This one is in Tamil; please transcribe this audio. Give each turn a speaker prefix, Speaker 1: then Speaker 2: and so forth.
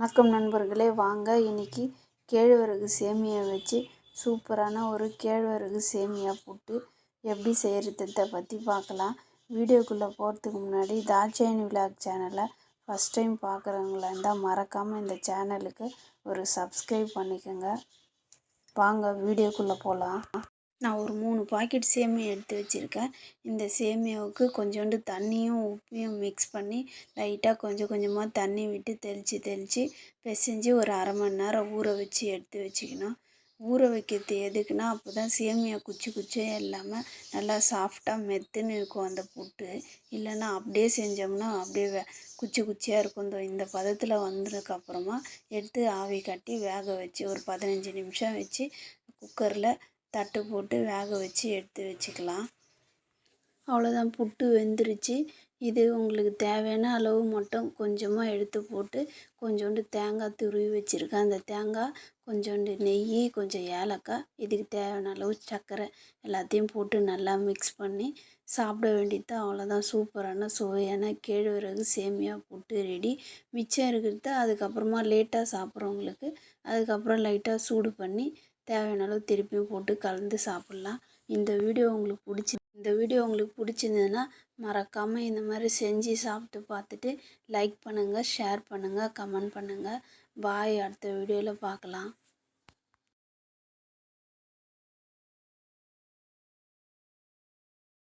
Speaker 1: வணக்கம் நண்பர்களே, வாங்க இன்னைக்கு கேழ்வரகு சேமியா வச்சு சூப்பரான ஒரு கேழ்வரகு சேமியா புட்டு எப்படி செய்கிறத பற்றி பார்க்கலாம். வீடியோக்குள்ளே போகிறதுக்கு முன்னாடி தாட்சாயணி விலாக் சேனலை ஃபஸ்ட் டைம் பார்க்குறவங்களா இருந்தால் மறக்காமல் இந்த சேனலுக்கு ஒரு சப்ஸ்கிரைப் பண்ணிக்கோங்க. வாங்க வீடியோக்குள்ளே போகலாம். நான் ஒரு 3 பாக்கெட் சேமியா எடுத்து வச்சுருக்கேன். இந்த சேமியாவுக்கு கொஞ்சோண்டு தண்ணியும் உப்பையும் மிக்ஸ் பண்ணி லைட்டாக கொஞ்சம் கொஞ்சமாக தண்ணி விட்டு தெளித்து பிசைஞ்சு ஒரு அரை மணி நேரம் ஊற வச்சு எடுத்து வச்சுக்கணும். ஊற வைக்கிறது எதுக்குன்னா அப்போ தான் சேமியா குச்சியாக இல்லாமல் நல்லா சாஃப்டாக மெத்துன்னு இருக்கும் அந்த புட்டு. இல்லைன்னா அப்படியே செஞ்சோம்னா அப்படியே குச்சியாக இருக்கும். இந்த பதத்தில் வந்ததுக்கப்புறமா எடுத்து ஆவி கட்டி வேக வச்சு ஒரு 15 நிமிஷம் வச்சு குக்கரில் தட்டு போட்டு வேக வச்சு எடுத்து வச்சுக்கலாம். அவ்வளோதான், புட்டு வெந்துருச்சு. இது உங்களுக்கு தேவையான அளவு மட்டும் கொஞ்சமாக எடுத்து போட்டு கொஞ்சோண்டு தேங்காய் துருவி வச்சுருக்கேன். அந்த தேங்காய், கொஞ்சோண்டு நெய், கொஞ்சம் ஏலக்காய், இதுக்கு தேவையான அளவு சர்க்கரை எல்லாத்தையும் போட்டு நல்லா மிக்ஸ் பண்ணி சாப்பிட வேண்டியது. அவ்வளோதான், சூப்பரான சுவையான கேழ்வரகு சேமியா புட்டு ரெடி. மிச்சம் இருக்கிறத அதுக்கப்புறமா லேட்டாக சாப்பிட்றவங்களுக்கு அதுக்கப்புறம் லைட்டாக சூடு பண்ணி தேவையான அளவு திருப்பியும் போட்டு கலந்து சாப்பிட்லாம். இந்த வீடியோ உங்களுக்கு பிடிச்சிருந்ததுன்னா மறக்காமல் இந்த மாதிரி செஞ்சு சாப்பிட்டு பார்த்துட்டு லைக் பண்ணுங்கள், ஷேர் பண்ணுங்கள், கமெண்ட் பண்ணுங்கள். பாய். அடுத்த வீடியோவில் பார்க்கலாம்.